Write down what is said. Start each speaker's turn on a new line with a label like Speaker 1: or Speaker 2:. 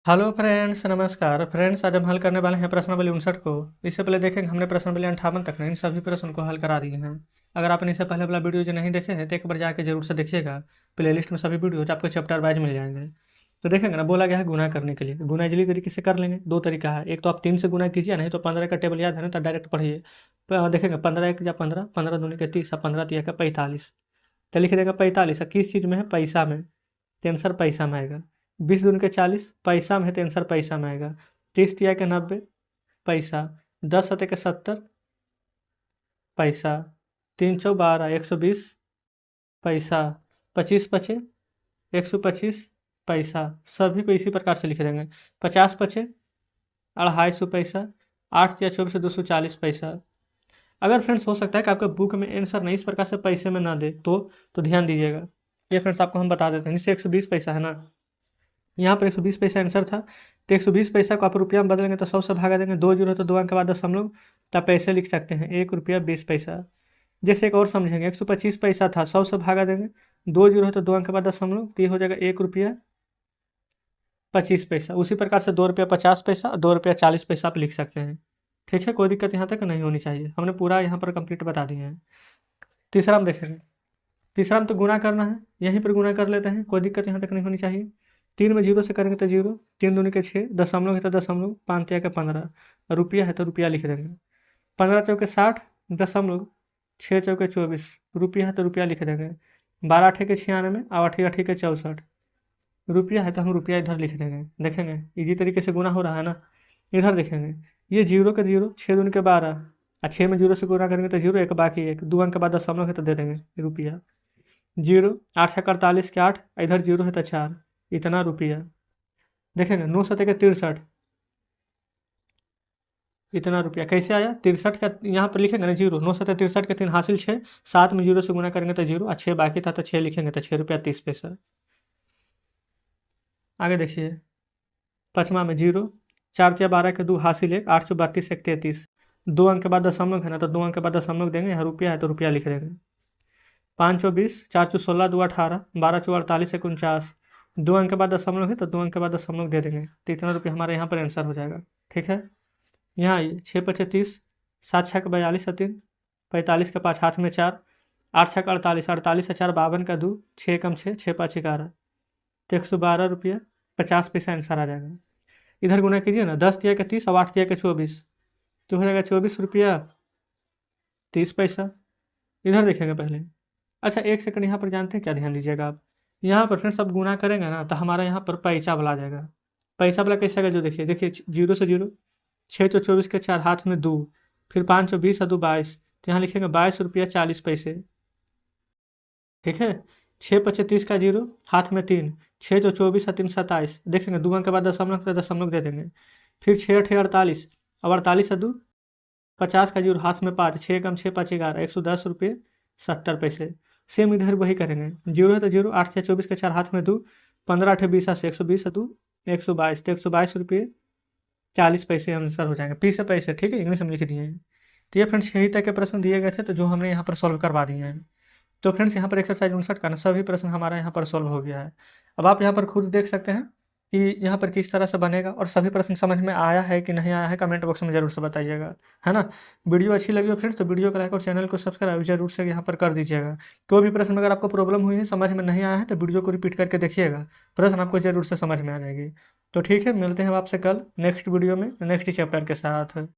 Speaker 1: Hello friends, नमस्कार friends. आज हम हल करने वाले हैं प्रश्न नंबर 59 को। इससे पहले देखेंगे हमने प्रश्न नंबर 58 तक इन सभी प्रश्न को हल करा दिए हैं। अगर आपने इससे पहले वाला वीडियो जो नहीं देखे हैं तो एक बार जाके जरूर से देखिएगा। प्लेलिस्ट में सभी वीडियो आपको चैप्टर वाइज मिल जाएंगे। तो देखेंगे ना, बोला गया है गुना करने के लिए। गुना इजली तरीके से कर लेंगे। दो तरीका है, एक तो आप 3 से गुना कीजिए, नहीं तो 15 का टेबल याद है ना तो डायरेक्ट पढ़िए। देखेंगे 15 एक या 15, 15 दूनी के 30, 15 तिया का 45। तो लिख देगा 45। किस चीज़ में है? पैसा में। तो आंसर पैसा में आएगा। 20 दूनी के 40, पैसा में है तो आंसर पैसा में आएगा। 30 तिया के 90, पैसा। 10 सतह के 70, पैसा। 3 चौ 12, 120, पैसा। 25 पचे 125, पैसा। सभी को इसी प्रकार से लिख देंगे। 50 पचे 250 पैसा। 8 या 24, 240 पैसा। अगर फ्रेंड्स हो सकता है कि आपके बुक में आंसर नहीं इस प्रकार से पैसे में ना दे तो ध्यान दीजिएगा। ये फ्रेंड्स आपको हम बता देते हैं। जैसे 120 पैसा है ना, यहाँ पर 120 पैसा आंसर था। तो 120 पैसा को आप रुपया में बदलेंगे तो 100 से भागा देंगे। 2 जीरो तो 2 अंक के बाद दशमलव, तो आप पैसे लिख सकते हैं 1 रुपया 20 पैसा। जैसे एक और समझेंगे, 125 पैसा था, 100 से भागा देंगे। 2 जीरो है तो 2 अंक के बाद दशमलव, तो ये हो जाएगा 1 रुपया 25 पैसा। उसी प्रकार से 2 रुपया 50 पैसा और 2 रुपया 40 पैसा आप लिख सकते हैं। ठीक है, कोई दिक्कत यहाँ तक नहीं होनी चाहिए। हमने पूरा यहाँ पर कंप्लीट बता दिए हैं। तीसरा हम देखेंगे। तीसरा में तो गुणा करना है, यहीं पर गुणा कर लेते हैं, कोई दिक्कत यहाँ तक नहीं होनी चाहिए। 3 में 0 से करेंगे तो 0, 3 दूनी के 6, दशमलव है तो दशमलव, 5 तिया के 15, रुपया है तो रुपया लिख देंगे। 15 चौके 60, दशमलव, 6 चौके 24, रुपया है तो रुपया लिख देंगे। 12 अठे के 96 और 8 अठे के 64, रुपया है तो हम रुपया इधर लिख देंगे। देखेंगे इजी तरीके से गुना हो रहा है ना। इधर देखेंगे, ये 0 के 0, 6 दूनी के 12, और 6 में 0 से गुना करेंगे तो 0, एक बाकी 1, 2 अंक के बाद दशमलव है तो दे देंगे रुपया। 0, 8 छक्का 48 के 8, इधर 0 है तो 4, इतना रुपया। देखेंगे 9 सतह के 63, इतना रुपया। कैसे आया? 63 का यहाँ पर लिखेंगे ना 0, 9 सतह 63 के 3 हासिल 6, 7 में 0 से गुना करेंगे तो 0, और 6 बाकी था तो 6 लिखेंगे तो 6 रुपया 30 पैसा। आगे देखिए, पचमा में 0, 4 तिया 12 के 2 हासिल 1, 8 चौ 32 एक 33, 2 अंक के बाद दशमलव है ना तो 2 अंक के बाद दशमलव देंगे। यहाँ रुपया है तो रुपया लिख देंगे। 5 चौ 20, 4 चौ 16, 2 18, 12 चौ 48 एक 49, 2 अंक के बाद दशमलव है तो 2 अंक के बाद दशमलव दे देंगे। तो इतना रुपया हमारे यहाँ पर आंसर हो जाएगा। ठीक है, यहाँ आइए। 6 पचे 30, 7 छः 42 3, 45 के 5 हाथ में 4, 8 छः 48, 48 से 4 52 का 2, 6 कम 6, 6 5 11, तो 112 रुपया 50 पैसा आंसर आ जाएगा। इधर गुना कीजिए ना, 10 तिया के 30 और 8 तिया के 24, तो हो जाएगा 24 रुपया 30 पैसा। इधर देखेंगे पहले। अच्छा, एक सेकंड यहाँ पर जानते हैं क्या? ध्यान दीजिएगा आप। यहाँ पर फ्रेंड्स अब गुना करेंगे ना तो हमारा यहाँ पर पैसा वाला आ जाएगा। पैसा वाला कैसे आएगा? जो देखिए 0 से 0, 6 चौ 24 के 4 हाथ में 2, फिर 5 चौ 20 और 2 22, तो यहाँ लिखेंगे 22 रुपया 40 पैसे। ठीक है, 6 पचे 30 का 0, हाथ में 3, 6 चौ 24 और 3 27, देखेंगे 2 अंक के बाद दशमलव तो दशमलव दे देंगे। फिर 6 अठे 48 और 48 और 2 50 का 0, हाथ में 5, 6 कम 6 5 11, 110 रुपये 70 पैसे। सेम इधर वही करेंगे। 0 है तो 0, 8 या 24 के 4 हाथ में 2, 15 अठे 20 से 120 और 2 122, तो 122 रुपये 40 पैसे आंसर हो जाएंगे। 20 पैसे। ठीक है, इंग्लिश में लिख दिए हैं। तो ये फ्रेंड्स यही तक के प्रश्न दिए गए थे, तो जो हमने यहाँ पर सॉल्व करवा दिए हैं। तो फ्रेंड्स यहाँ पर एक्सरसाइज 59 का ना सभी प्रश्न हमारा यहाँ पर सॉल्व हो गया है। अब आप यहाँ पर खुद देख सकते हैं कि यहाँ पर किस तरह से बनेगा, और सभी प्रश्न समझ में आया है कि नहीं आया है, कमेंट बॉक्स में जरूर से बताइएगा, है ना। वीडियो अच्छी लगी हो फ्रेंड्स तो वीडियो को लाइक और चैनल को सब्सक्राइब जरूर से यहाँ पर कर दीजिएगा। कोई भी प्रश्न में अगर आपको प्रॉब्लम हुई है, समझ में नहीं आया है, तो वीडियो को रिपीट करके देखिएगा, प्रश्न आपको जरूर से समझ में आ जाएगी। तो ठीक है, मिलते हैं आपसे कल नेक्स्ट वीडियो में नेक्स्ट चैप्टर के साथ।